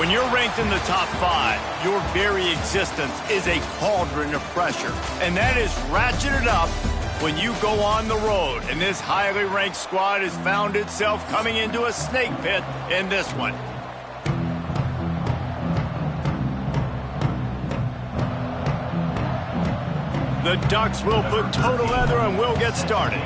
When you're ranked in the top 5, your very existence is a cauldron of pressure. And that is ratcheted up when you go on the road. And this highly ranked squad has found itself coming into a snake pit in this one. The Ducks will put toe to leather and will get started.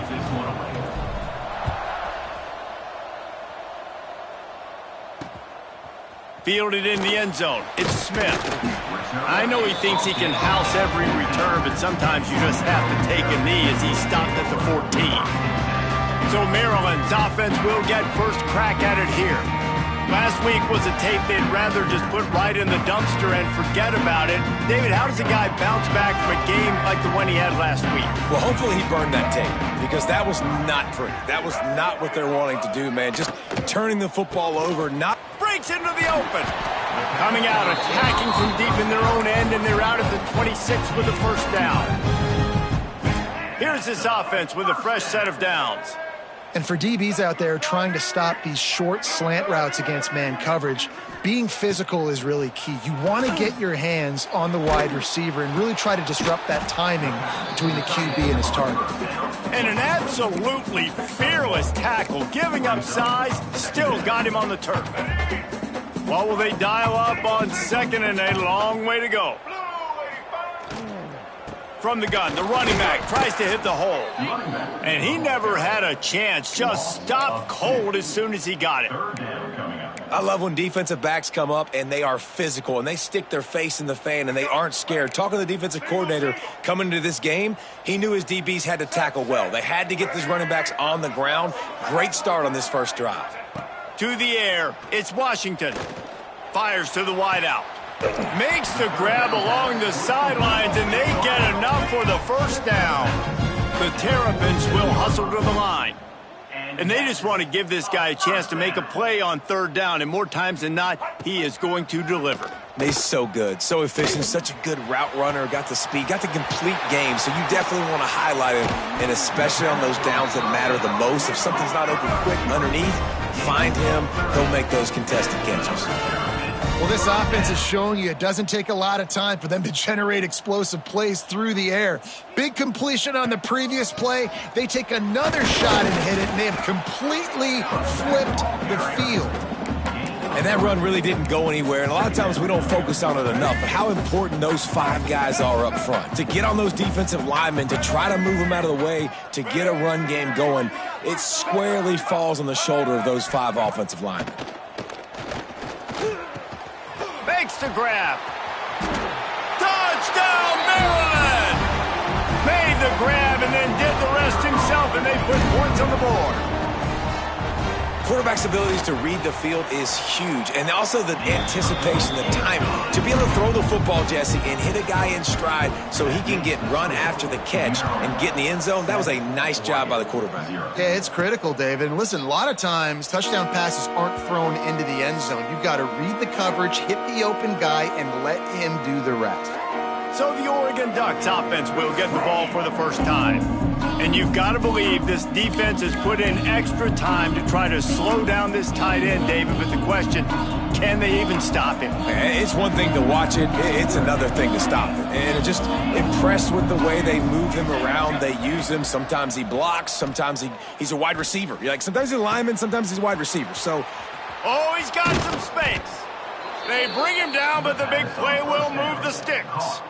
Fielded in the end zone. It's Smith. I know he thinks he can house every return, but sometimes you just have to take a knee as he stopped at the 14. So Maryland's offense will get first crack at it here. Last week was a tape they'd rather just put right in the dumpster and forget about it. David, how does a guy bounce back from a game like the one he had last week? Well, hopefully he burned that tape, because that was not pretty. That was not what they're wanting to do, man. Just turning the football over, not... Breaks into the open. Coming out, attacking from deep in their own end, and they're out at the 26 with the first down. Here's this offense with a fresh set of downs. And for DBs out there trying to stop these short slant routes against man coverage, being physical is really key. You want to get your hands on the wide receiver and really try to disrupt that timing between the QB and his target. And an absolutely fearless tackle, giving up size, still got him on the turf. What will they dial up on second, and a long way to go? From the gun, the running back tries to hit the hole. And he never had a chance, just stopped cold as soon as he got it. I love when defensive backs come up and they are physical and they stick their face in the fan and they aren't scared. Talking to the defensive coordinator coming into this game, he knew his DBs had to tackle well. They had to get these running backs on the ground. Great start on this first drive. To the air, it's Washington. Fires to the wideout. Makes the grab along the sidelines, and they get enough for the first down. The Terrapins will hustle to the line. And they just want to give this guy a chance to make a play on third down, and more times than not, he is going to deliver. He's so good, so efficient, such a good route runner, got the speed, got the complete game, so you definitely want to highlight him, and especially on those downs that matter the most. If something's not open quick underneath, find him, he'll make those contested catches. Well, this offense is showing you it doesn't take a lot of time for them to generate explosive plays through the air. Big completion on the previous play. They take another shot and hit it, and they have completely flipped the field. And that run really didn't go anywhere, and a lot of times we don't focus on it enough, but how important those 5 guys are up front. To get on those defensive linemen, to try to move them out of the way, to get a run game going, it squarely falls on the shoulder of those 5 offensive linemen. Makes the grab. Touchdown, Maryland! Made the grab and then did the rest himself, and they put points on the board. Quarterback's abilities to read the field is huge, and also the anticipation, the timing. To be able to throw the football, Jesse, and hit a guy in stride so he can get run after the catch and get in the end zone, that was a nice job by the quarterback. Yeah, it's critical, David. And listen, a lot of times touchdown passes aren't thrown into the end zone. You've got to read the coverage, hit the open guy, and let him do the rest. So the Oregon Ducks offense will get the ball for the first time. And you've got to believe this defense has put in extra time to try to slow down this tight end, David. But the question, can they even stop him? It's one thing to watch it. It's another thing to stop it. And just impressed with the way they move him around. They use him. Sometimes he blocks. Sometimes he's a wide receiver. You're like, sometimes he's a lineman. Sometimes he's a wide receiver. So, oh, he's got some space. They bring him down, but the big play will move the sticks.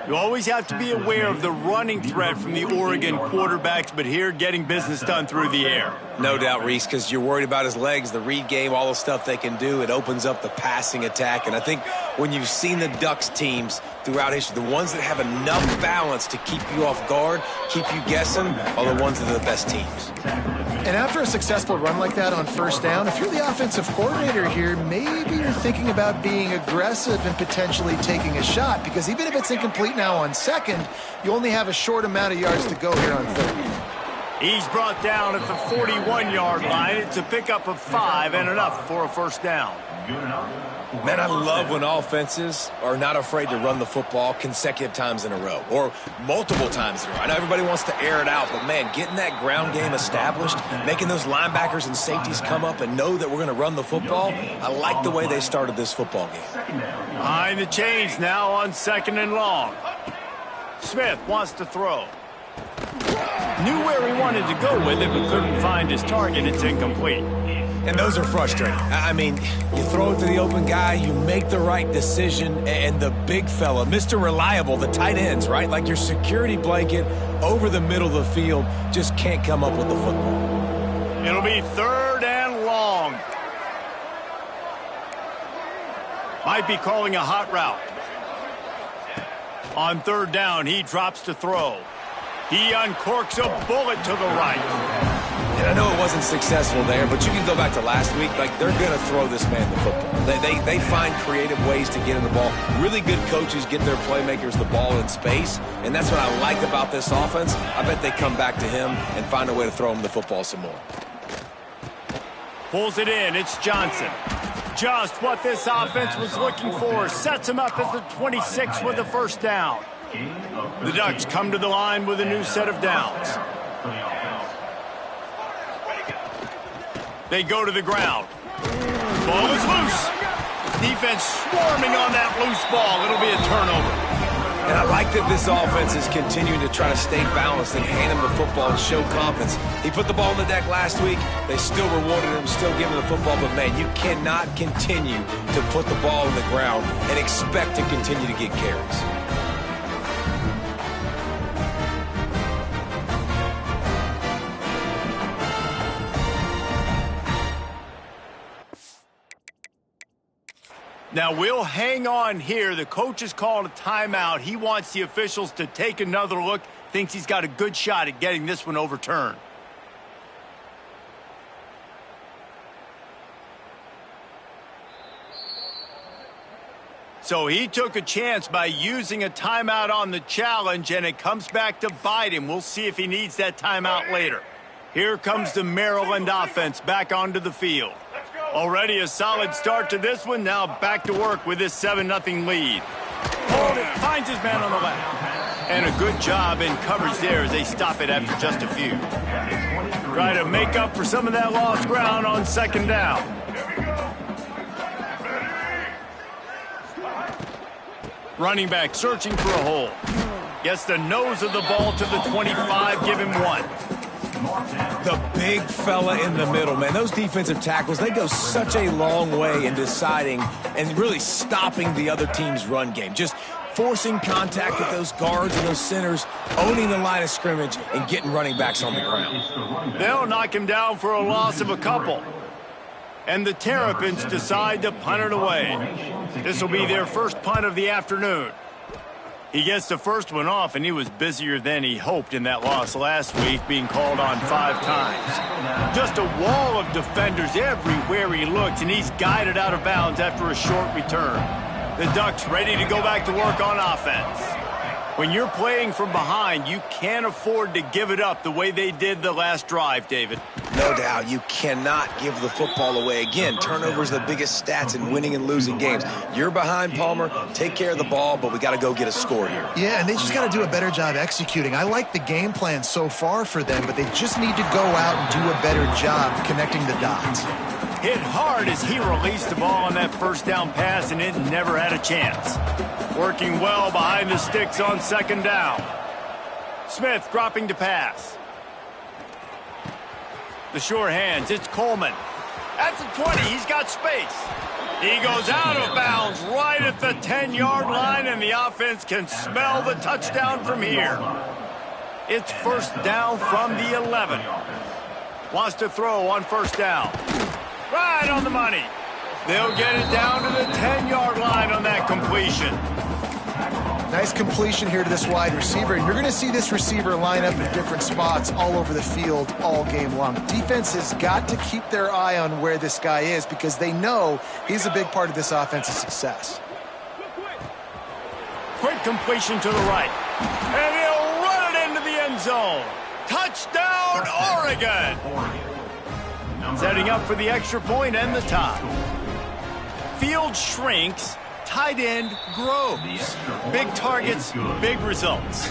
You always have to be aware of the running threat from the Oregon quarterbacks, but here getting business done through the air. No doubt, Reese, because you're worried about his legs, the read game, all the stuff they can do. It opens up the passing attack. And I think when you've seen the Ducks teams throughout history, the ones that have enough balance to keep you off guard, keep you guessing, are the ones that are the best teams. And after a successful run like that on first down, if you're the offensive coordinator here, maybe you're thinking about being aggressive and potentially taking a shot, because even if it's incomplete now on second, you only have a short amount of yards to go here on third. He's brought down at the 41-yard line. It's a pickup of 5 and enough for a first down. Man, I love when offenses are not afraid to run the football consecutive times in a row or multiple times in a row. I know everybody wants to air it out, but, man, getting that ground game established, making those linebackers and safeties come up and know that we're going to run the football, I like the way they started this football game. Behind the chains now on 2nd and long. Smith wants to throw. Knew where he wanted to go with it, but couldn't find his target. It's incomplete. And those are frustrating. I mean, you throw it to the open guy, you make the right decision, and the big fella, Mr. Reliable, the tight ends, right? Like your security blanket over the middle of the field, just can't come up with the football. It'll be 3rd and long. Might be calling a hot route. On 3rd down, he drops to throw. He uncorks a bullet to the right. And I know it wasn't successful there, but you can go back to last week. Like, they're going to throw this man the football. They find creative ways to get in the ball. Really good coaches get their playmakers the ball in space, and that's what I like about this offense. I bet they come back to him and find a way to throw him the football some more. Pulls it in. It's Johnson. Just what this offense was looking for. Sets him up at the 26 with a 1st down. The Ducks come to the line with a new set of downs. They go to the ground. Ball is loose. Defense swarming on that loose ball. It'll be a turnover. And I like that this offense is continuing to try to stay balanced and hand him the football and show confidence. He put the ball on the deck last week. They still rewarded him, still giving him the football. But, man, you cannot continue to put the ball on the ground and expect to continue to get carries. Now, we'll hang on here. The coach has called a timeout. He wants the officials to take another look. Thinks he's got a good shot at getting this one overturned. So he took a chance by using a timeout on the challenge, and it comes back to bite him. We'll see if he needs that timeout later. Here comes the Maryland offense back onto the field. Already a solid start to this one. Now back to work with this 7-0 lead. Hold it. Finds his man on the left. And a good job in coverage there as they stop it after just a few. Try to make up for some of that lost ground on 2nd down. Running back searching for a hole. Gets the nose of the ball to the 25. Give him 1. The big fella in the middle, man. Those defensive tackles, they go such a long way in deciding and really stopping the other team's run game. Just forcing contact with those guards and those centers, owning the line of scrimmage, and getting running backs on the ground. They'll knock him down for a loss of a couple. And the Terrapins decide to punt it away. This will be their first punt of the afternoon. He gets the first one off, and he was busier than he hoped in that loss last week, being called on 5 times. Just a wall of defenders everywhere he looks, and he's guided out of bounds after a short return. The Ducks ready to go back to work on offense. When you're playing from behind, you can't afford to give it up the way they did the last drive, David. No doubt, you cannot give the football away. Again, turnovers are the biggest stats in winning and losing games. You're behind, Palmer. Take care of the ball, but we got to go get a score here. Yeah, and they just got to do a better job executing. I like the game plan so far for them, but they just need to go out and do a better job connecting the dots. Hit hard as he released the ball on that 1st down pass, and it never had a chance. Working well behind the sticks on 2nd down. Smith dropping to pass. The sure hands, it's Coleman. At the 20, he's got space. He goes out of bounds right at the 10-yard line, and the offense can smell the touchdown from here. It's 1st down from the 11. Wants to throw on 1st down. Right on the money. They'll get it down to the 10-yard line on that completion. Nice completion here to this wide receiver, and you're going to see this receiver line up in different spots all over the field all game long. Defense has got to keep their eye on where this guy is because they know he's a big part of this offense's success. Quick completion to the right, and he'll run it into the end zone. Touchdown, Oregon! Setting up for the extra point and the tie. field shrinks, tight end grows. Big targets, big results.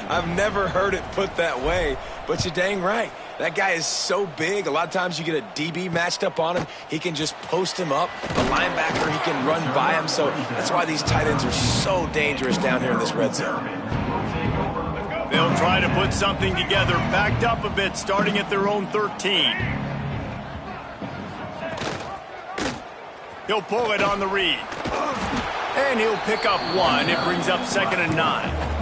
I've never heard it put that way, but you're dang right. That guy is so big. A lot of times you get a DB matched up on him. He can just post him up. A linebacker, he can run by him. So that's why these tight ends are so dangerous down here in this red zone. They'll try to put something together, backed up a bit, starting at their own 13. He'll pull it on the read. And he'll pick up one. It brings up 2nd and 9.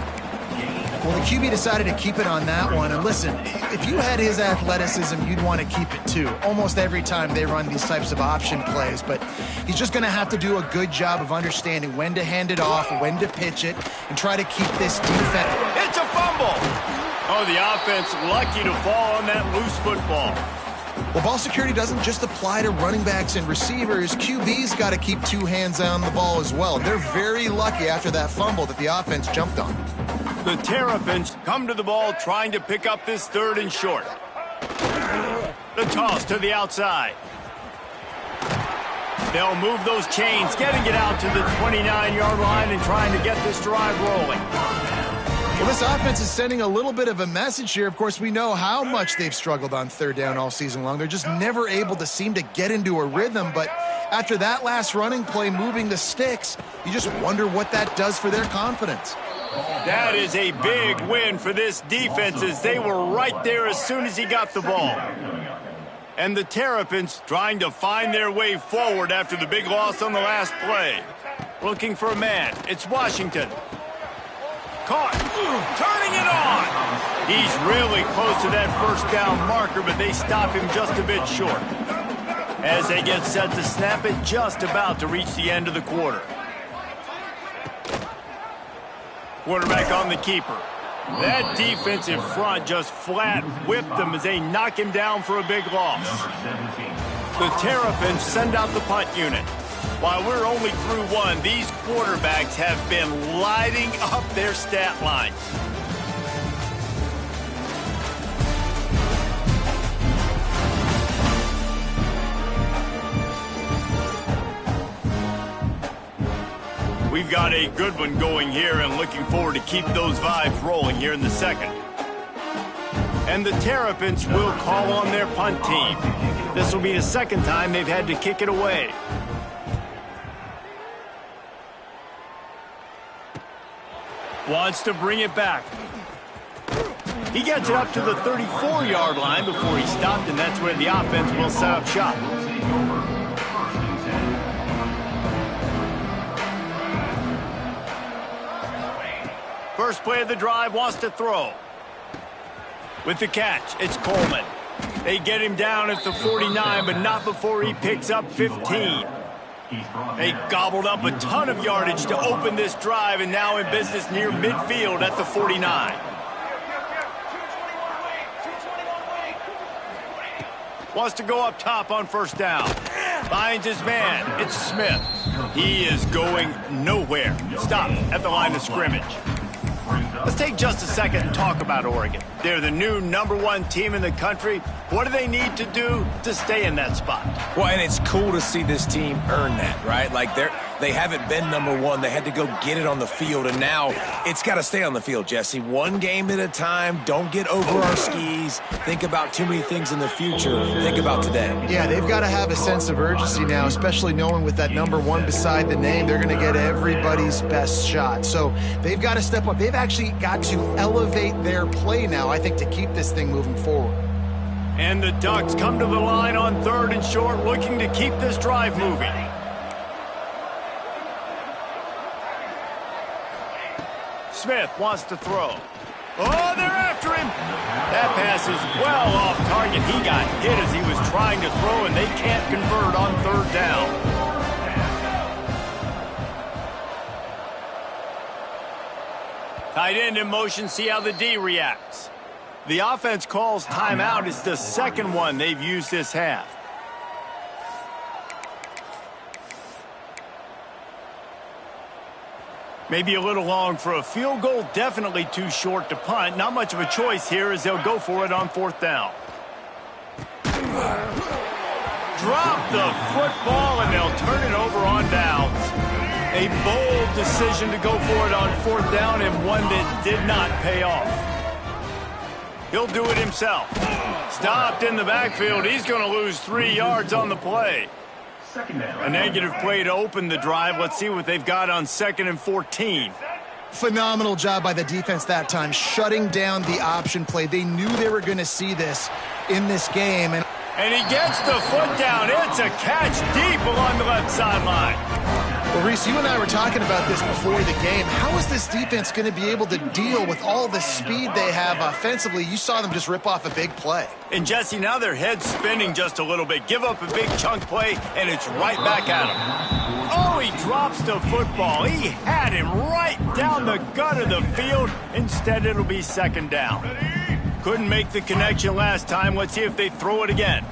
Well, the QB decided to keep it on that one. And listen, if you had his athleticism, you'd want to keep it too. Almost every time they run these types of option plays. But he's just going to have to do a good job of understanding when to hand it off, when to pitch it, and try to keep this defense. It's a fumble. Oh, the offense lucky to fall on that loose football. Well, ball security doesn't just apply to running backs and receivers. QB's got to keep two hands on the ball as well. They're very lucky after that fumble that the offense jumped on. The Terrapins come to the ball trying to pick up this 3rd and short. The toss to the outside. They'll move those chains, getting it out to the 29-yard line and trying to get this drive rolling. Well, this offense is sending a little bit of a message here. Of course, we know how much they've struggled on 3rd down all season long. They're just never able to seem to get into a rhythm. But after that last running play, moving the sticks, you just wonder what that does for their confidence. That is a big win for this defense as they were right there as soon as he got the ball. And the Terrapins trying to find their way forward after the big loss on the last play. Looking for a man. It's Washington. Caught. Turning it on. He's really close to that 1st down marker, but they stop him just a bit short. As they get set to snap it, just about to reach the end of the quarter. Quarterback on the keeper. That defensive front just flat whipped them as they knock him down for a big loss. The Terrapins send out the punt unit. While we're only through one, these quarterbacks have been lighting up their stat lines. We've got a good one going here and looking forward to keep those vibes rolling here in the 2nd. And the Terrapins will call on their punt team. This will be the 2nd time they've had to kick it away. Wants to bring it back. He gets it up to the 34-yard line before he stopped, and that's where the offense will set up shop. First play of the drive, wants to throw. With the catch, it's Coleman. They get him down at the 49, but not before he picks up 15. They gobbled up a ton of yardage to open this drive, and now in business near midfield at the 49. Wants to go up top on 1st down. Finds his man. It's Smith. He is going nowhere. Stop at the line of scrimmage. Let's take just a second and talk about Oregon. They're the new #1 team in the country. What do they need to do to stay in that spot? Well, and it's cool to see this team earn that, right? Like they haven't been #1. They had to go get it on the field, and now it's got to stay on the field, Jesse. One game at a time. Don't get over our skis. Think about too many things in the future. Think about today. Yeah, they've got to have a sense of urgency now, especially knowing with that #1 beside the name, they're going to get everybody's best shot. So they've got to step up. They've actually got to elevate their play now, I think, to keep this thing moving forward. And the Ducks come to the line on 3rd and short, looking to keep this drive moving. Smith wants to throw. Oh, they're after him. That pass is well off target. He got hit as he was trying to throw, and they can't convert on 3rd down. Tight end in motion, see how the D reacts. The offense calls timeout. It's the 2nd one they've used this half. Maybe a little long for a field goal, definitely too short to punt. Not much of a choice here as they'll go for it on 4th down. drop the football, and they'll turn it over on downs. A bold decision to go for it on 4th down, and one that did not pay off. He'll do it himself. Stopped in the backfield. He's going to lose 3 yards on the play. A negative play to open the drive. Let's see what they've got on 2nd and 14. Phenomenal job by the defense that time, shutting down the option play. They knew they were going to see this in this game. And he gets the foot down. It's a catch deep along the left sideline. Well, Reese, you and I were talking about this before the game. How is this defense going to be able to deal with all the speed they have offensively? You saw them just rip off a big play. And, Jesse, now their head's spinning just a little bit. Give up a big chunk play, and it's right back at him. Oh, he drops the football. He had him right down the gut of the field. Instead, it'll be 2nd down. Couldn't make the connection last time. Let's see if they throw it again.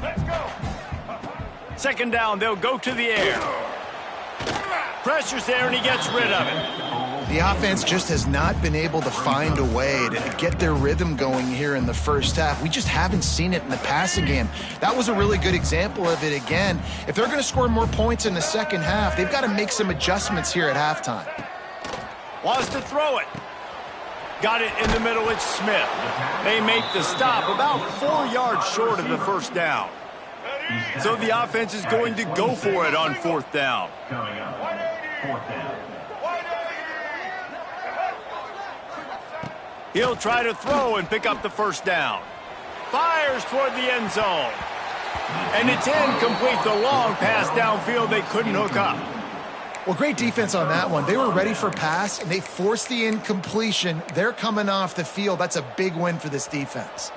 Let's go. 2nd down, they'll go to the air. Pressure's there, and he gets rid of it. The offense just has not been able to find a way to get their rhythm going here in the first half. We just haven't seen it in the passing game. That was a really good example of it again. If they're going to score more points in the second half, they've got to make some adjustments here at halftime. Wants to throw it. Got it in the middle. It's Smith. They make the stop about 4 yards short of the 1st down. So the offense is going to go for it on 4th down. He'll try to throw and pick up the 1st down. Fires toward the end zone. And it's incomplete. The long pass downfield they couldn't hook up. Well, great defense on that one. They were ready for pass, and they forced the incompletion. They're coming off the field. That's a big win for this defense.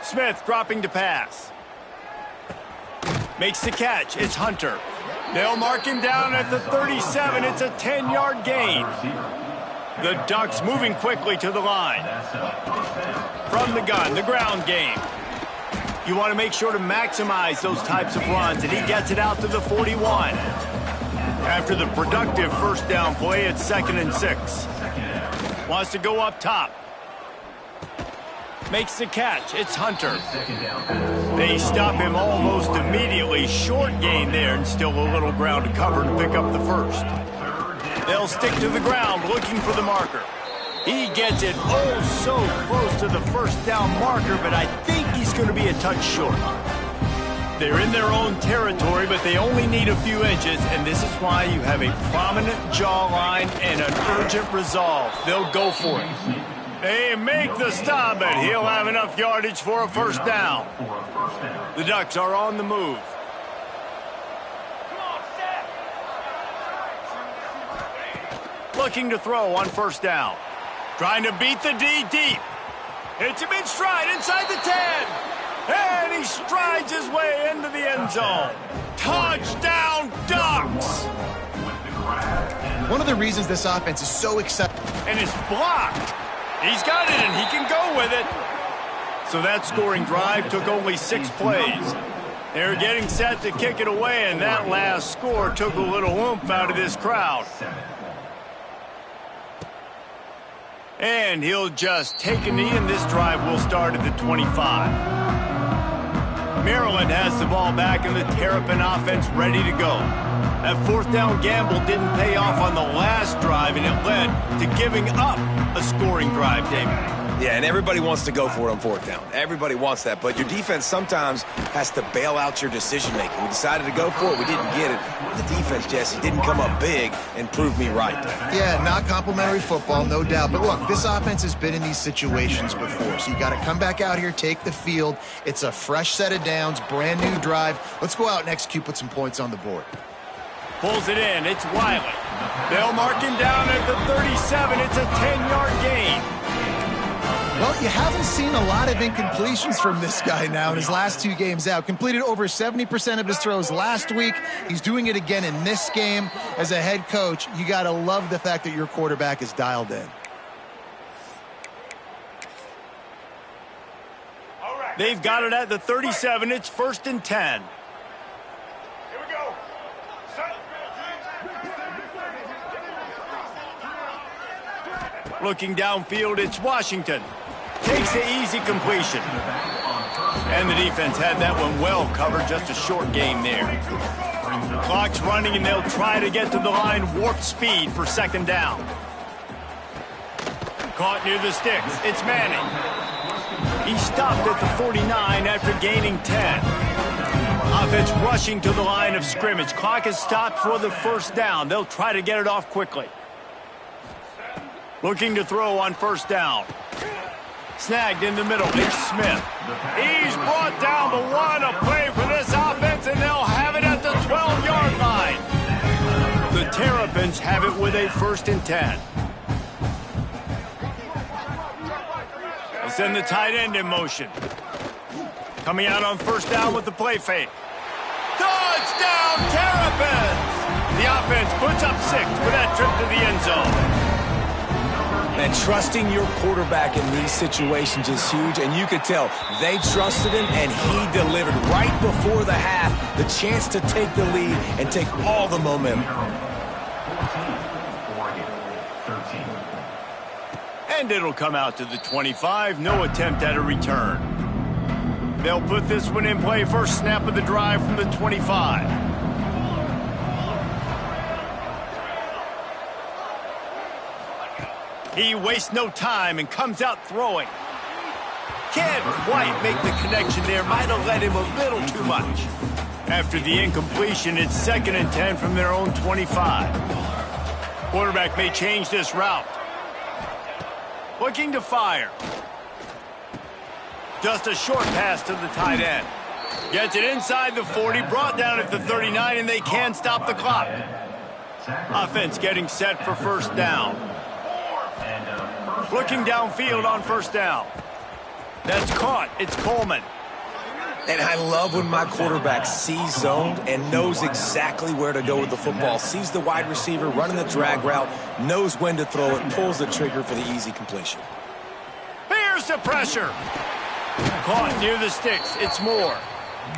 Smith dropping to pass. Makes the catch. It's Hunter. They'll mark him down at the 37. It's a 10-yard gain. The Ducks moving quickly to the line. From the gun, the ground game. You want to make sure to maximize those types of runs, and he gets it out to the 41. After the productive 1st down play, it's 2nd and 6. Wants to go up top. Makes the catch. It's Hunter. They stop him almost immediately. Short gain there, and still a little ground to cover to pick up the 1st. They'll stick to the ground looking for the marker. He gets it oh so close to the 1st down marker, but I think he's going to be a touch short. They're in their own territory, but they only need a few inches, and this is why you have a prominent jawline and an urgent resolve. They'll go for it. They make the stop, but he'll have enough yardage for a 1st down. The Ducks are on the move. Looking to throw on 1st down. Trying to beat the D deep. Hits him in stride inside the 10. And he strides his way into the end zone. Touchdown, Ducks! One of the reasons this offense is so exciting. And it's blocked. He's got it, and he can go with it. So that scoring drive took only 6 plays. They're getting set to kick it away, and that last score took a little oomph out of this crowd. And he'll just take a knee, and this drive will start at the 25. Maryland has the ball back, and the Terrapin offense ready to go. That 4th down gamble didn't pay off on the last drive, and it led to giving up a scoring drive, David. Yeah, and everybody wants to go for it on 4th down. Everybody wants that, but your defense sometimes has to bail out your decision-making. We decided to go for it. We didn't get it. The defense, Jesse, didn't come up big and prove me right. Yeah, not complimentary football, no doubt. But look, this offense has been in these situations before, so you got to come back out here, take the field. It's a fresh set of downs, brand new drive. Let's go out and execute, put some points on the board. Pulls it in. It's Wiley. They'll mark him down at the 37. It's a 10-yard gain. Well, you haven't seen a lot of incompletions from this guy now in his last 2 games out. Completed over 70% of his throws last week. He's doing it again in this game. As a head coach, you got to love the fact that your quarterback is dialed in. They've got it at the 37. It's 1st and 10. Looking downfield, it's Washington. Takes the easy completion. And the defense had that one well covered, just a short game there. Clock's running, and they'll try to get to the line warp speed for second down. Caught near the sticks. It's Manning. He stopped at the 49 after gaining 10. Offense rushing to the line of scrimmage. Clock is stopped for the first down. They'll try to get it off quickly. Looking to throw on first down. Snagged in the middle. It's Smith. He's brought down the one. A play for this offense, and they'll have it at the 12-yard line. The Terrapins have it with a 1st and 10. They'll send the tight end in motion. Coming out on first down with the play fake. Touchdown, Terrapins! The offense puts up 6 for that trip to the end zone. And trusting your quarterback in these situations is huge, and you could tell they trusted him, and he delivered right before the half, the chance to take the lead and take all the momentum. And it'll come out to the 25. No attempt at a return. They'll put this one in play. First snap of the drive from the 25. He wastes no time and comes out throwing. Can't quite make the connection there. Might have led him a little too much. After the incompletion, it's 2nd and 10 from their own 25. Quarterback may change this route. Looking to fire. Just a short pass to the tight end. Gets it inside the 40, brought down at the 39, and they can't stop the clock. Offense getting set for first down. Looking downfield on first down. That's caught. It's Coleman. And I love when my quarterback sees zoned and knows exactly where to go with the football. Sees the wide receiver running the drag route, knows when to throw it, pulls the trigger for the easy completion. Here's the pressure. Caught near the sticks. It's Moore.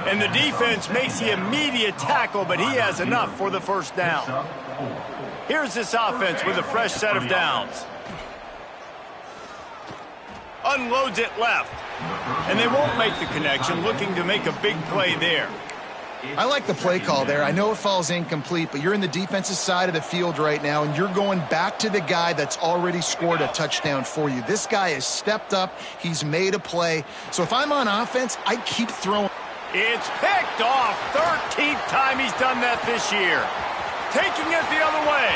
And the defense makes the immediate tackle, but he has enough for the first down. Here's this offense with a fresh set of downs. Unloads it left. And they won't make the connection, looking to make a big play there. I like the play call there. I know it falls incomplete, but you're in the defensive side of the field right now, and you're going back to the guy that's already scored a touchdown for you. This guy has stepped up. He's made a play. So if I'm on offense, I keep throwing. It's picked off. 13th time he's done that this year. Taking it the other way.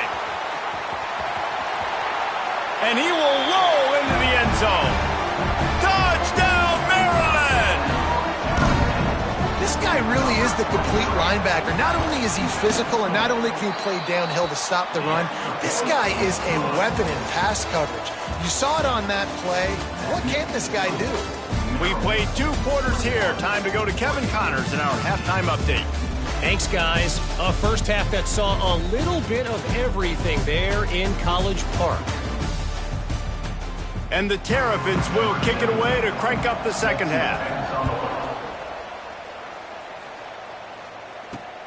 And he will roll into the end zone. Touchdown, Maryland! This guy really is the complete linebacker. Not only is he physical and not only can he play downhill to stop the run, this guy is a weapon in pass coverage. You saw it on that play. What can't this guy do? We played 2 quarters here. Time to go to Kevin Connors in our halftime update. Thanks, guys. A first half that saw a little bit of everything there in College Park. And the Terrapins will kick it away to crank up the second half.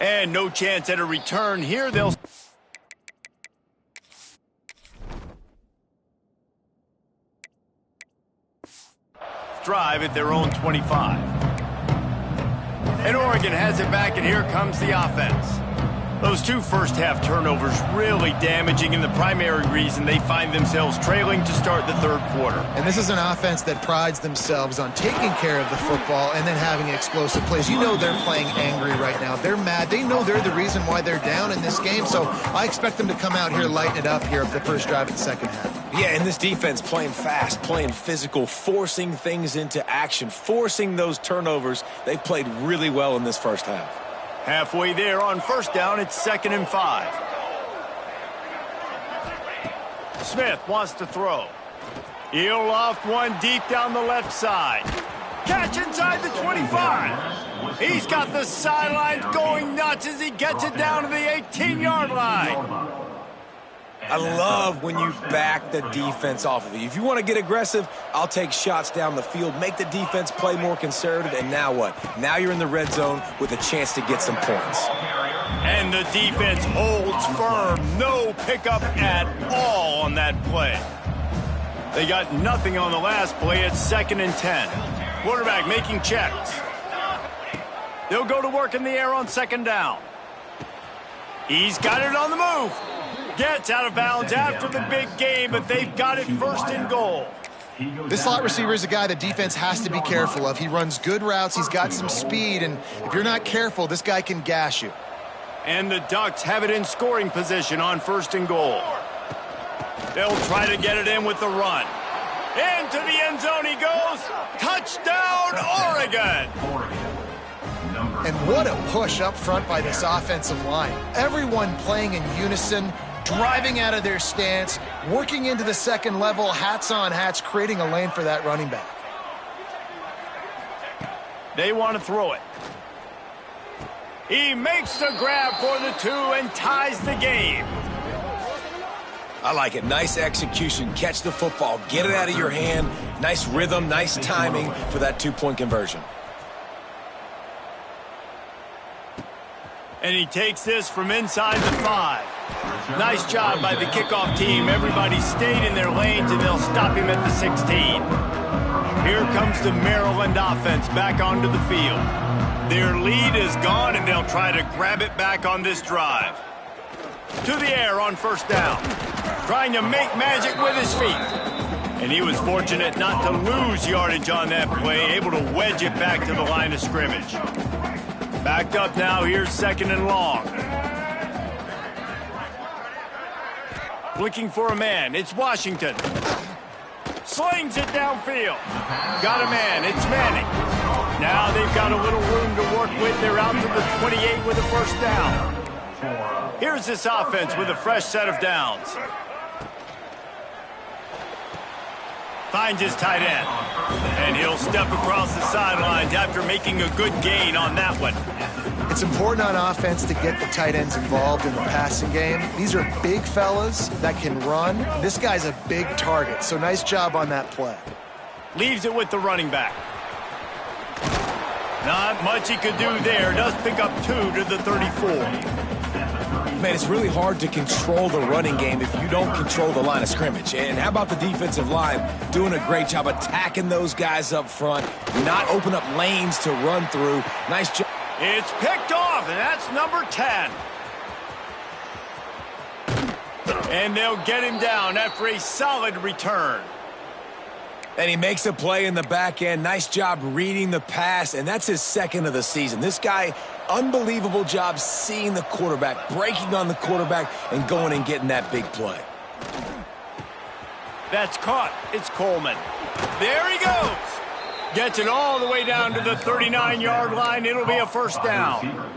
And no chance at a return here. They'll drive at their own 25. And Oregon has it back, and here comes the offense. Those 2 first-half turnovers really damaging, and the primary reason they find themselves trailing to start the 3rd quarter. And this is an offense that prides themselves on taking care of the football and then having explosive plays. You know they're playing angry right now. They're mad. They know they're the reason why they're down in this game, so I expect them to come out here, lighten it up here for the first drive of the second half. Yeah, and this defense playing fast, playing physical, forcing things into action, forcing those turnovers. They've played really well in this first half. Halfway there on first down, it's 2nd and 5. Smith wants to throw. He'll loft one deep down the left side. Catch inside the 25. He's got the sidelines going nuts as he gets it down to the 18-yard line. I love when you back the defense off of you. If you want to get aggressive, I'll take shots down the field, make the defense play more conservative, and now what? Now you're in the red zone with a chance to get some points. And the defense holds firm. No pickup at all on that play. They got nothing on the last play. It's 2nd and 10. Quarterback making checks. They'll go to work in the air on 2nd down. He's got it on the move. Gets out of bounds after the big game, but they've got it 1st and goal. This slot receiver is a guy the defense has to be careful of. He runs good routes. He's got some speed, and if you're not careful, this guy can gash you. And the Ducks have it in scoring position on 1st and goal. They'll try to get it in with the run. Into the end zone he goes. Touchdown, Oregon! And what a push up front by this offensive line. Everyone playing in unison, driving out of their stance, working into the 2nd level, hats on hats, creating a lane for that running back. They want to throw it. He makes the grab for the 2 and ties the game. I like it. Nice execution. Catch the football. Get it out of your hand. Nice rhythm, nice timing for that 2-point conversion. And he takes this from inside the 5. Nice job by the kickoff team. Everybody stayed in their lanes, and they'll stop him at the 16. Here comes the Maryland offense back onto the field. Their lead is gone, and they'll try to grab it back on this drive. To the air on 1st down. Trying to make magic with his feet. And he was fortunate not to lose yardage on that play, able to wedge it back to the line of scrimmage. Backed up now, here's 2nd and long. Looking for a man, it's Washington. Slings it downfield. Got a man, it's Manning. Now they've got a little room to work with. They're out to the 28 with a 1st down. Here's this offense with a fresh set of downs. Finds his tight end. And he'll step across the sidelines after making a good gain on that one. It's important on offense to get the tight ends involved in the passing game. These are big fellas that can run. This guy's a big target, so nice job on that play. Leaves it with the running back. Not much he could do there. Does pick up 2 to the 34. Man, it's really hard to control the running game if you don't control the line of scrimmage. And how about the defensive line doing a great job attacking those guys up front, not open up lanes to run through. Nice job. It's picked off, and that's number 10. And they'll get him down after a solid return. And he makes a play in the back end. Nice job reading the pass, and that's his 2nd of the season. This guy, unbelievable job seeing the quarterback, breaking on the quarterback, and going and getting that big play. That's caught. It's Coleman. There he goes. Gets it all the way down to the 39-yard line. It'll be a 1st down.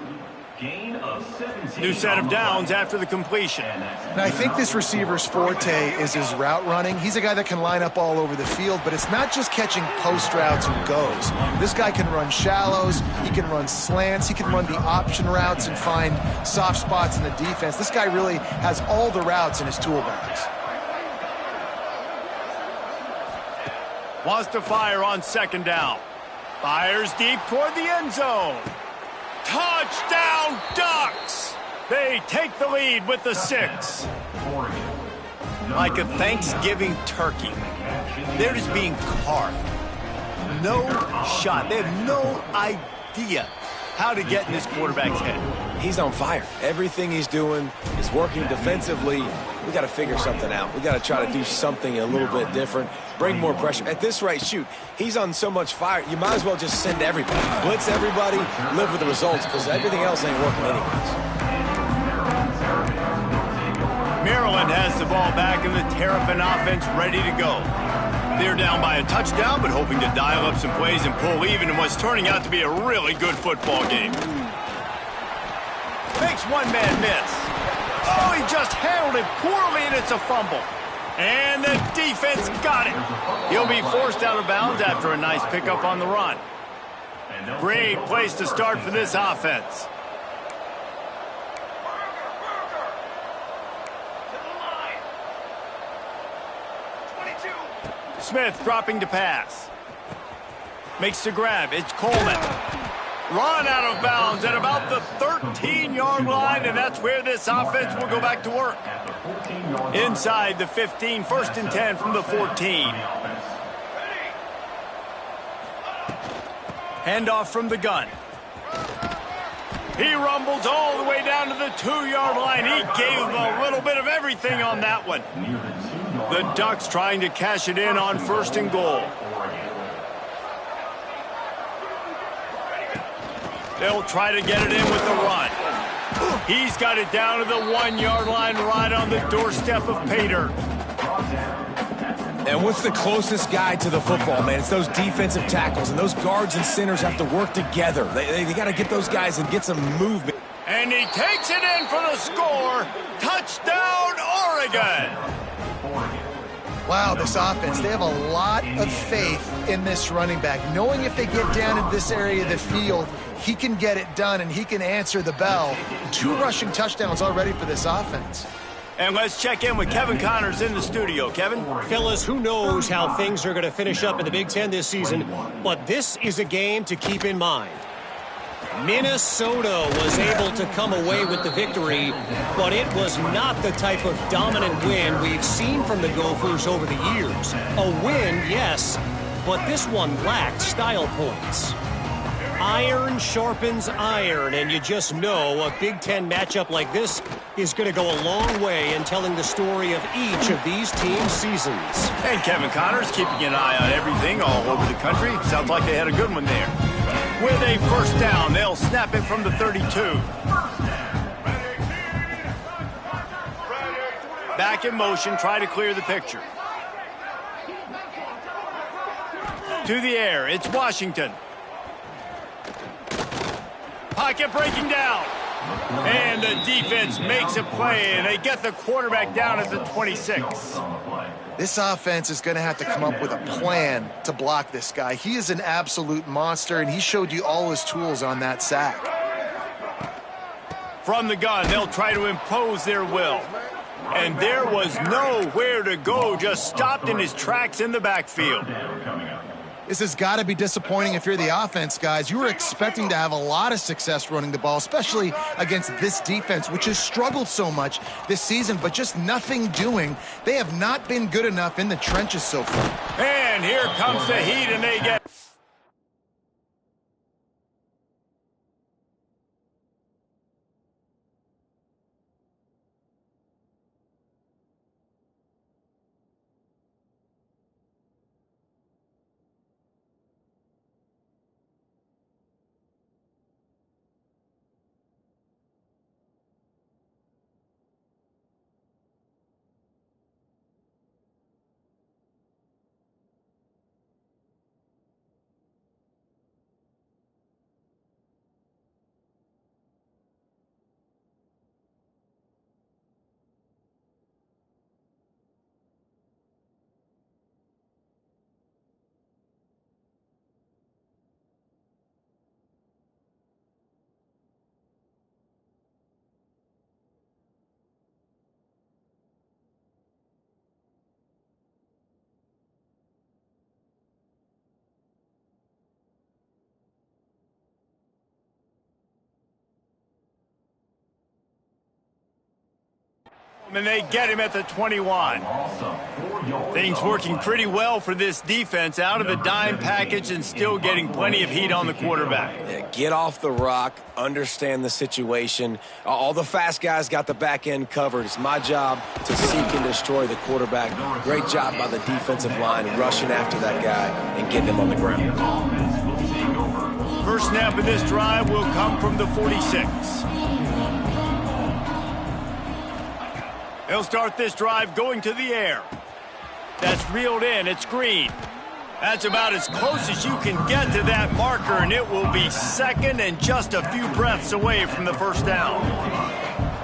New set of downs after the completion. Now, I think this receiver's forte is his route running. He's a guy that can line up all over the field, but it's not just catching post routes and goes. This guy can run shallows, he can run slants, he can run the option routes and find soft spots in the defense. This guy really has all the routes in his toolbox. Wants to fire on 2nd down. Fires deep toward the end zone. Touchdown, Ducks! They take the lead with the 6. Like a Thanksgiving turkey. They're just being carved. No shot. They have no idea how to get in this quarterback's head. He's on fire. Everything he's doing is working defensively. We got to figure something out. We got to try to do something a little bit different. Bring more pressure. At this rate, shoot, he's on so much fire, you might as well just send everybody. Blitz everybody, live with the results, because everything else ain't working anyways. Maryland has the ball back and the Terrapin offense ready to go. They're down by a touchdown, but hoping to dial up some plays and pull even in what's turning out to be a really good football game. Makes one man miss. Oh, he just handled it poorly, and it's a fumble. And the defense got it. He'll be forced out of bounds after a nice pickup on the run. Great place to start for this offense. Smith dropping to pass. Makes the grab. It's Coleman. Run out of bounds at about the 13-yard line, and that's where this offense will go back to work. Inside the 15, 1st and 10 from the 14. Handoff from the gun. He rumbles all the way down to the 2-yard line. He gave them a little bit of everything on that one. The Ducks trying to cash it in on 1st and goal. They'll try to get it in with the run. He's got it down to the 1-yard line right on the doorstep of pay dirt. And what's the closest guy to the football, man? It's those defensive tackles, and those guards and centers have to work together. They got to get those guys and get some movement. And he takes it in for the score. Touchdown, Oregon. Wow, this offense, they have a lot of faith in this running back, knowing if they get down in this area of the field, he can get it done and he can answer the bell. 2 rushing touchdowns already for this offense. And let's check in with Kevin Connors in the studio. Kevin? Fellas, who knows how things are going to finish up in the Big Ten this season, but this is a game to keep in mind. Minnesota was able to come away with the victory, but it was not the type of dominant win we've seen from the Gophers over the years. A win, yes, but this one lacked style points. Iron sharpens iron, and you just know a Big Ten matchup like this is going to go a long way in telling the story of each of these teams' seasons. And Kevin Connors keeping an eye on everything all over the country. Sounds like they had a good one there. With a 1st down, they'll snap it from the 32. Back in motion, try to clear the picture. To the air, it's Washington. Pocket breaking down. And the defense makes a play, and they get the quarterback down at the 26. This offense is going to have to come up with a plan to block this guy. He is an absolute monster, and he showed you all his tools on that sack. From the gun, they'll try to impose their will. And there was nowhere to go, just stopped in his tracks in the backfield. This has got to be disappointing if you're the offense, guys. You were expecting to have a lot of success running the ball, especially against this defense, which has struggled so much this season, but just nothing doing. They have not been good enough in the trenches so far. And here comes the heat, and they get... And they get him at the 21. Things working pretty well for this defense, out of the dime package and still getting plenty of heat on the quarterback. Yeah, get off the rock, understand the situation. All the fast guys got the back end covered. It's my job to seek and destroy the quarterback. Great job by the defensive line rushing after that guy and getting him on the ground. First snap of this drive will come from the 46. They'll start this drive going to the air. That's reeled in. It's Green. That's about as close as you can get to that marker, and it will be second and just a few breaths away from the 1st down.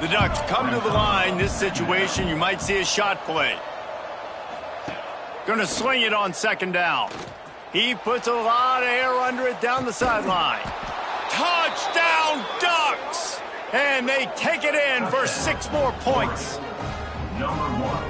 The Ducks come to the line. This situation, you might see a shot play. Going to sling it on 2nd down. He puts a lot of air under it down the sideline. Touchdown, Ducks! And they take it in for 6 more points.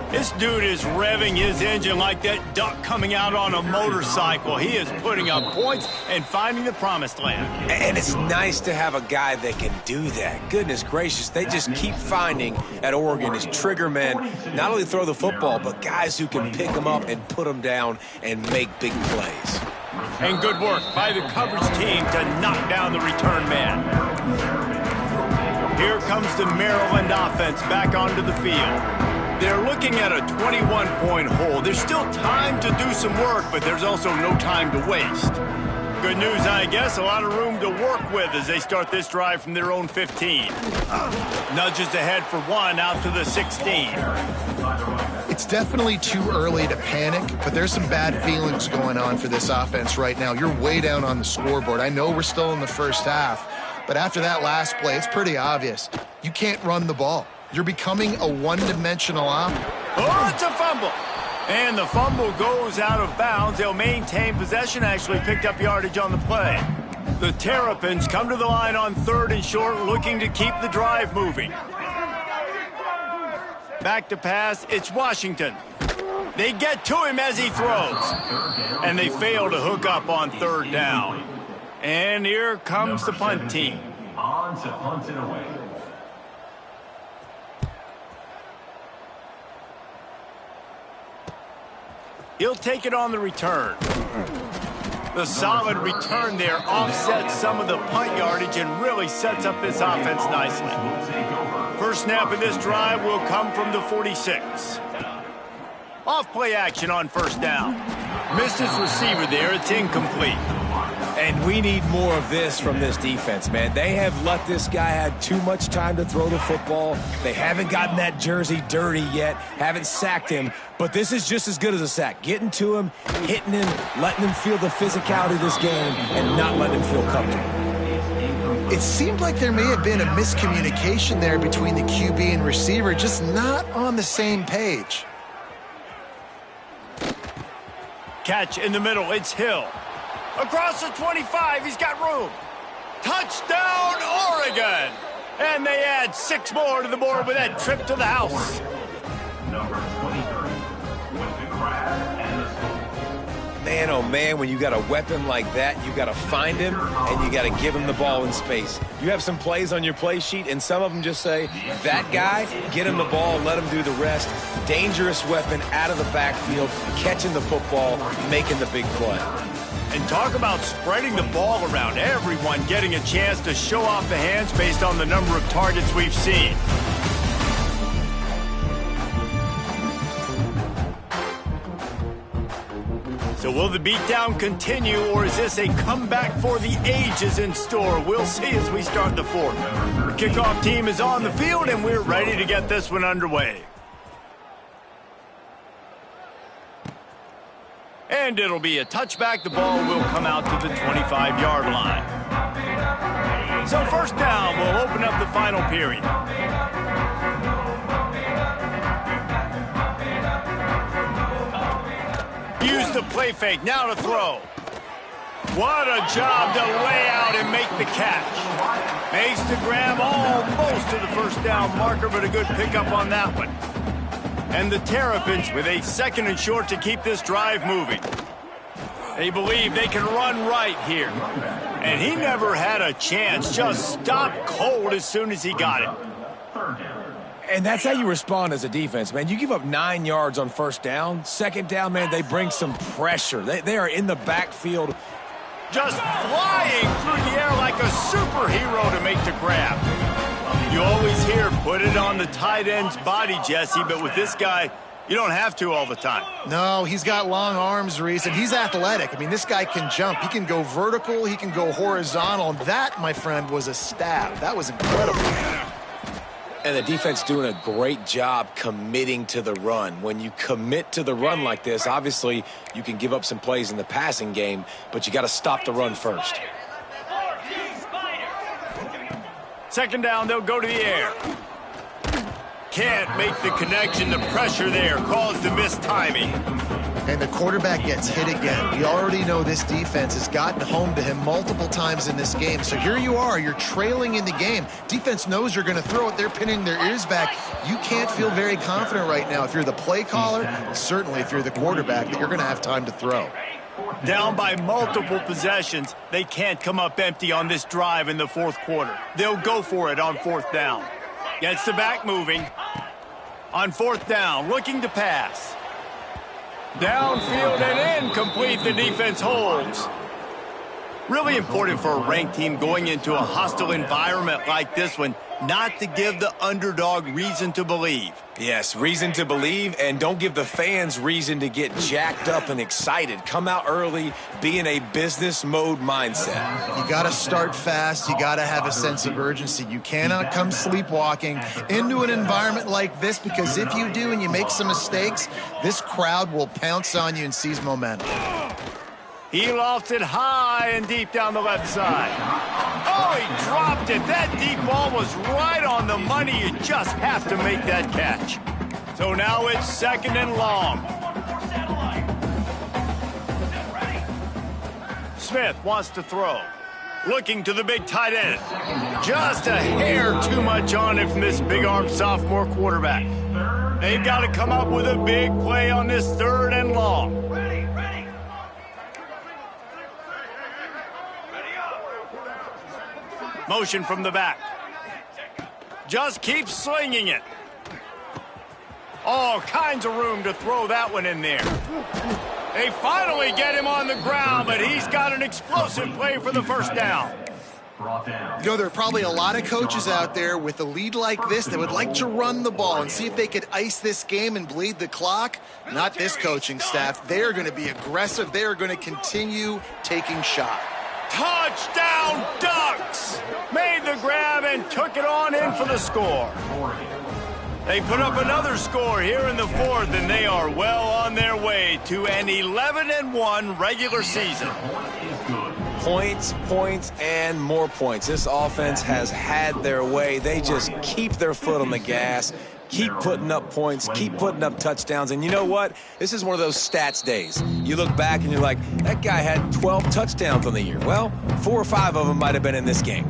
This dude is revving his engine like that duck coming out on a motorcycle. He is putting up points and finding the promised land. And it's nice to have a guy that can do that. Goodness gracious, they just keep finding at Oregon is trigger men, not only throw the football, but guys who can pick them up and put them down and make big plays. And good work by the coverage team to knock down the return man. Here comes the Maryland offense back onto the field. They're looking at a 21-point hole. There's still time to do some work, but there's also no time to waste. Good news, I guess, a lot of room to work with as they start this drive from their own 15. Nudges ahead for one out to the 16. It's definitely too early to panic, but there's some bad feelings going on for this offense right now. You're way down on the scoreboard. I know we're still in the first half, but after that last play, it's pretty obvious. You can't run the ball. You're becoming a one-dimensional offense. Oh, it's a fumble. And the fumble goes out of bounds. They'll maintain possession, actually picked up yardage on the play. The Terrapins come to the line on 3rd and short, looking to keep the drive moving. Back to pass, it's Washington. They get to him as he throws. And they fail to hook up on 3rd down. And here comes the punt team. On to punt it away. He'll take it on the return. The solid return there offsets some of the punt yardage and really sets up this offense nicely. First snap of this drive will come from the 46. Off play action on 1st down. Missed his receiver there. It's incomplete. And we need more of this from this defense, man. They have let this guy have too much time to throw the football. They haven't gotten that jersey dirty yet, haven't sacked him, but this is just as good as a sack. Getting to him, hitting him, letting him feel the physicality of this game, and not letting him feel comfortable. It seemed like there may have been a miscommunication there between the QB and receiver, just not on the same page. Catch in the middle, it's Hill. Across the 25, he's got room. Touchdown, Oregon! And they add 6 more to the board with that trip to the house. Number 23 with the grab and the score. Man, oh man, when you got a weapon like that, you got to find him and you got to give him the ball in space. You have some plays on your play sheet, and some of them just say, that guy, get him the ball, let him do the rest. Dangerous weapon out of the backfield, catching the football, making the big play. And talk about spreading the ball around. Everyone getting a chance to show off the hands based on the number of targets we've seen. So will the beatdown continue, or is this a comeback for the ages in store? We'll see as we start the 4th. The kickoff team is on the field, and we're ready to get this one underway. And it'll be a touchback. The ball will come out to the 25-yard line. So 1st down will open up the final period. Use the play fake, now to throw. What a job to lay out and make the catch. Makes the grab almost to the 1st down marker, but a good pickup on that one. And the Terrapins with a 2nd and short to keep this drive moving. They believe they can run right here. And he never had a chance, just stopped cold as soon as he got it. And that's how you respond as a defense, man. You give up 9 yards on 1st down. 2nd down, man, they bring some pressure. They are in the backfield. Just flying through the air like a superhero to make the grab. You always hear, put it on the tight end's body, Jesse, but with this guy, you don't have to all the time. No, he's got long arms, Reese, and he's athletic. I mean, this guy can jump. He can go vertical. He can go horizontal. And that, my friend, was a stab. That was incredible. And the defense doing a great job committing to the run. When you commit to the run like this, obviously you can give up some plays in the passing game, but you got to stop the run first. 2nd down, they'll go to the air. Can't make the connection. The pressure there caused the missed timing. And the quarterback gets hit again. We already know this defense has gotten home to him multiple times in this game. So here you are, you're trailing in the game. Defense knows you're going to throw it. They're pinning their ears back. You can't feel very confident right now if you're the play caller, and certainly if you're the quarterback, that you're going to have time to throw. Down by multiple possessions, they can't come up empty on this drive in the fourth quarter. They'll go for it on fourth down. Gets the back moving. On fourth down, looking to pass. Downfield and incomplete, the defense holds. Really important for a ranked team going into a hostile environment like this one not to give the underdog reason to believe. Yes, reason to believe, and don't give the fans reason to get jacked up and excited. Come out early, be in a business mode mindset. You got to start fast. You got to have a sense of urgency. You cannot come sleepwalking into an environment like this, because if you do and you make some mistakes, this crowd will pounce on you and seize momentum. He lofts it high and deep down the left side. Oh, he dropped it. That deep ball was right on the money. You just have to make that catch. So now it's second and long. Smith wants to throw. Looking to the big tight end. Just a hair too much on it from this big-armed sophomore quarterback. They've got to come up with a big play on this third and long. Motion from the back. Just keep slinging it. All kinds of room to throw that one in there. They finally get him on the ground, but he's got an explosive play for the first down. You know, there are probably a lot of coaches out there with a lead like this that would like to run the ball and see if they could ice this game and bleed the clock. Not this coaching staff. They are going to be aggressive. They are going to continue taking shots. Touchdown, Ducks! Made the grab and took it on in for the score. They put up another score here in the fourth, and they are well on their way to an 11-1 regular season. Points, points, and more points. This offense has had their way. They just keep their foot on the gas, keep putting up points, keep putting up touchdowns. And you know what? This is one of those stats days. You look back and you're like, that guy had 12 touchdowns on the year. Well, 4 or 5 of them might have been in this game.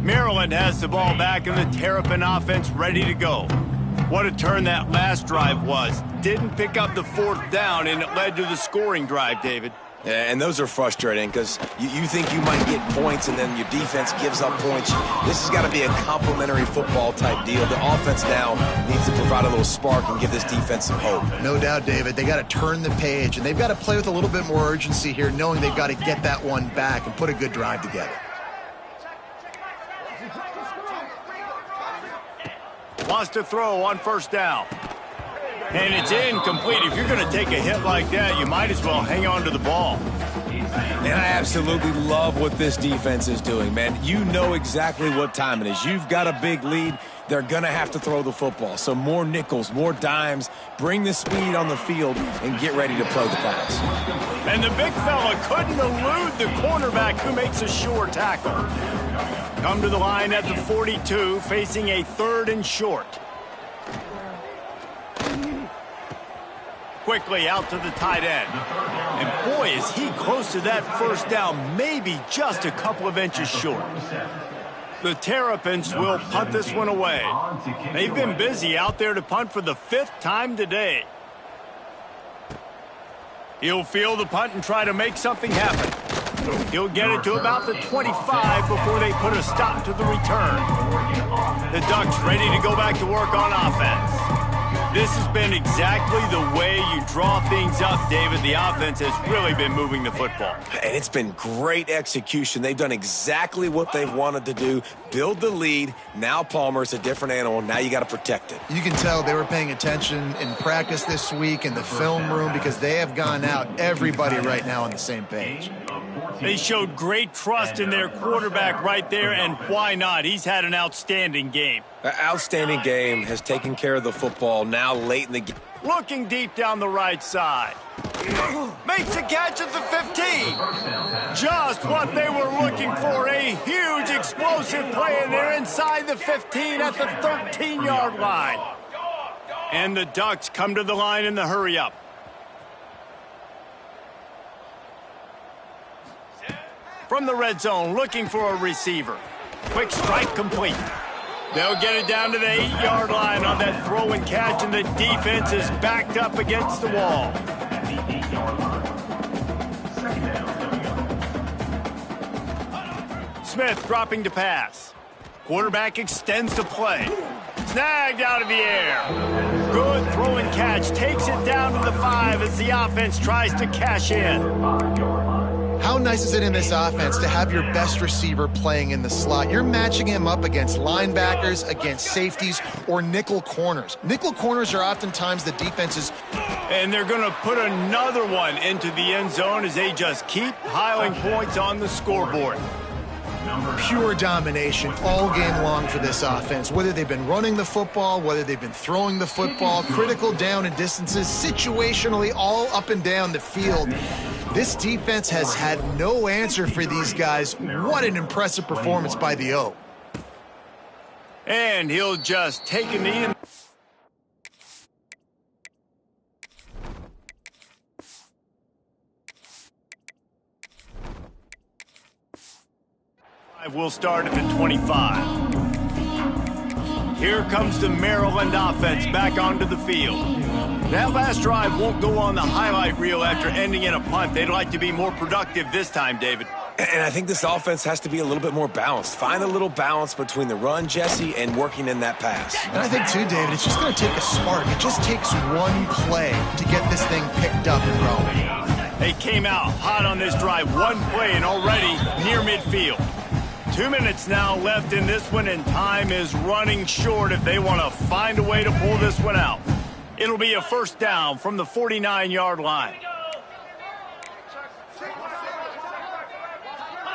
Maryland has the ball back and the Terrapin offense ready to go. What a turn that last drive was. Didn't pick up the fourth down, and it led to the scoring drive, David. Yeah, and those are frustrating because you think you might get points and then your defense gives up points. This has got to be a complementary football type deal. The offense now needs to provide a little spark and give this defense some hope. No doubt, David. They got to turn the page, and they've got to play with a little bit more urgency here, knowing they've got to get that one back and put a good drive together. Wants to throw on first down. And it's incomplete. If you're going to take a hit like that, you might as well hang on to the ball. And I absolutely love what this defense is doing, man. You know exactly what time it is. You've got a big lead. They're going to have to throw the football. So more nickels, more dimes. Bring the speed on the field and get ready to play the pass. And the big fella couldn't elude the cornerback who makes a sure tackle. Come to the line at the 42, facing a third and short. Quickly out to the tight end. And boy, is he close to that first down, maybe just a couple of inches short. The Terrapins will punt this one away. They've been busy out there to punt for the 5th time today. He'll field the punt and try to make something happen. He'll get it to about the 25 before they put a stop to the return. The Ducks ready to go back to work on offense. This has been exactly the way you draw things up, David. The offense has really been moving the football. And it's been great execution. They've done exactly what they've wanted to do. Build the lead. Now Palmer's a different animal. Now you got to protect it. You can tell they were paying attention in practice this week in the film room because they have gone out, everybody right now on the same page. They showed great trust in their quarterback right there, and why not? He's had an outstanding game. An outstanding game, has taken care of the football now late in the game. Looking deep down the right side. Makes a catch at the 15. Just what they were looking for. A huge explosive play, and they're inside the 15 at the 13-yard line. And the Ducks come to the line in the hurry-up. From the red zone, looking for a receiver. Quick strike complete. They'll get it down to the 8-yard line on that throw and catch, and the defense is backed up against the wall. Smith dropping to pass. Quarterback extends the play. Snagged out of the air. Good throw and catch. Takes it down to the 5 as the offense tries to cash in. How nice is it in this offense to have your best receiver playing in the slot? You're matching him up against linebackers, against safeties, or nickel corners. Nickel corners are oftentimes the defense's... And they're going to put another one into the end zone as they just keep piling points on the scoreboard. Pure domination all game long for this offense. Whether they've been running the football, whether they've been throwing the football, critical down and distances, situationally all up and down the field. This defense has had no answer for these guys. What an impressive performance by the O. And he'll just take a knee. We'll start at the 25. Here comes the Maryland offense back onto the field. That last drive won't go on the highlight reel after ending in a punt. They'd like to be more productive this time, David. And I think this offense has to be a little bit more balanced. Find a little balance between the run, Jesse, and working in that pass. And I think, too, David, it's just going to take a spark. It just takes one play to get this thing picked up and rolling. They came out hot on this drive. One play and already near midfield. 2 minutes now left in this one, and time is running short if they want to find a way to pull this one out. It'll be a first down from the 49-yard line.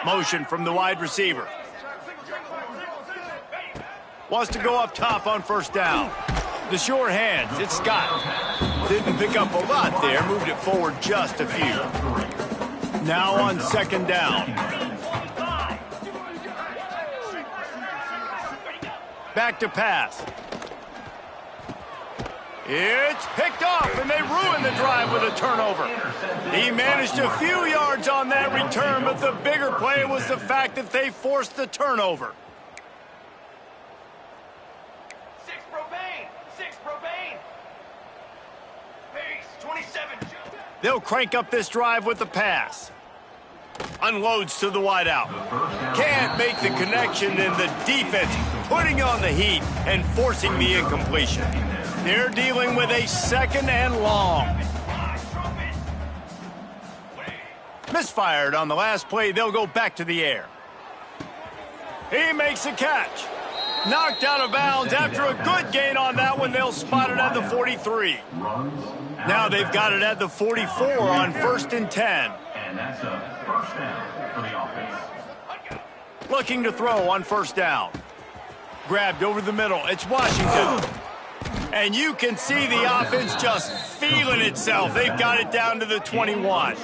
Motion from the wide receiver. Wants to go up top on first down. The sure hands, it's Scott. Didn't pick up a lot there, moved it forward just a few. Now on second down. Back to pass. It's picked off, and they ruin the drive with a turnover. He managed a few yards on that return, but the bigger play was the fact that they forced the turnover. 6 propane. Pace, 27. They'll crank up this drive with the pass. Unloads to the wideout. Can't make the connection, and the defense putting on the heat and forcing the incompletion. They're dealing with a second and long. Misfired on the last play. They'll go back to the air. He makes a catch. Knocked out of bounds after a good gain on that one. They'll spot it at the 43. Now they've got it at the 44 on 1st and 10. And that's a first down for the offense. Looking to throw on first down. Grabbed over the middle. It's Washington. And you can see the offense just feeling itself. They've got it down to the 21.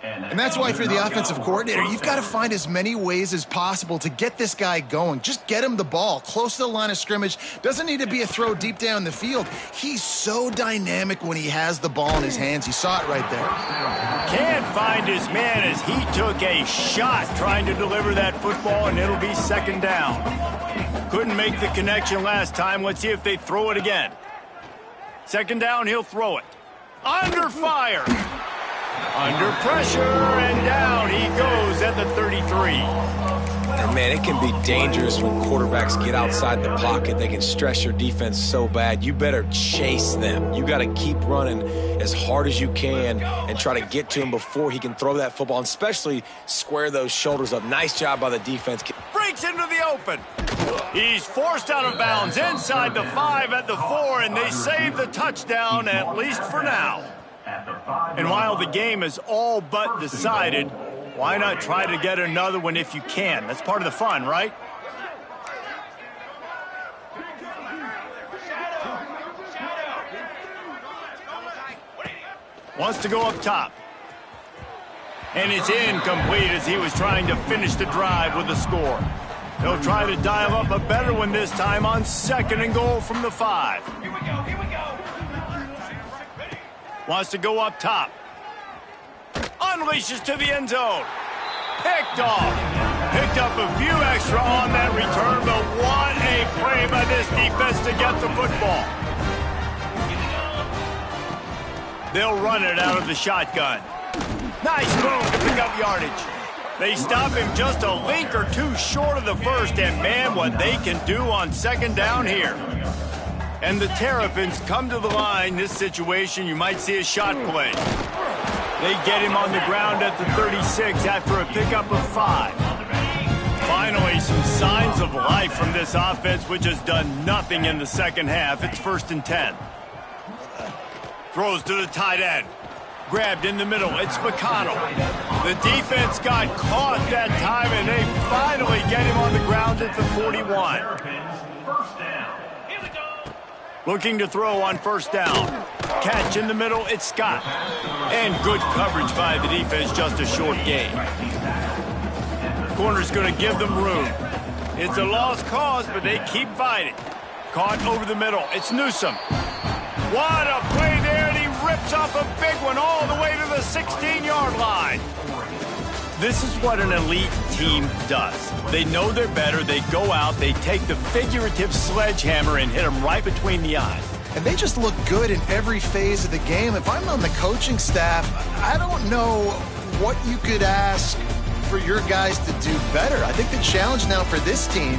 And that's why, if you're the offensive coordinator, you've got to find as many ways as possible to get this guy going. Just get him the ball close to the line of scrimmage. Doesn't need to be a throw deep down the field. He's so dynamic when he has the ball in his hands. You saw it right there. Can't find his man as he took a shot trying to deliver that football, and it'll be second down. Couldn't make the connection last time. Let's see if they throw it again. Second down, he'll throw it. Under fire. Under pressure, and down he goes at the 33. And man, it can be dangerous when quarterbacks get outside the pocket. They can stress your defense so bad. You better chase them. You got to keep running as hard as you can and try to get to him before he can throw that football, and especially square those shoulders up. Nice job by the defense. Breaks into the open. He's forced out of bounds inside the 5 at the 4, and they save the touchdown, at least for now. And while the game is all but decided, why not try to get another one if you can? That's part of the fun, right? Wants to go up top. And it's incomplete as he was trying to finish the drive with a score. They'll try to dial up a better one this time on second and goal from the 5. Here we go. Wants to go up top. Unleashes to the end zone. picked off. Picked up a few extra on that return, but what a play by this defense to get the football. They'll run it out of the shotgun. Nice move to pick up yardage. They stop him just a link or two short of the first, and man, what they can do on second down here. And the Terrapins come to the line. This situation, you might see a shot play. They get him on the ground at the 36 after a pickup of 5. Finally, some signs of life from this offense, which has done nothing in the second half. It's 1st and 10. Throws to the tight end. Grabbed in the middle. It's McConnell. The defense got caught that time, and they finally get him on the ground at the 41. Looking to throw on 1st down. Catch in the middle. It's Scott. And good coverage by the defense, just a short gain. Corner's going to give them room. It's a lost cause, but they keep fighting. Caught over the middle. It's Newsome. What a play there, and he rips off a big one all the way to the 16-yard line. This is what an elite team does. They know they're better. They go out. They take the figurative sledgehammer and hit them right between the eyes. And they just look good in every phase of the game. If I'm on the coaching staff, I don't know what you could ask for your guys to do better. I think the challenge now for this team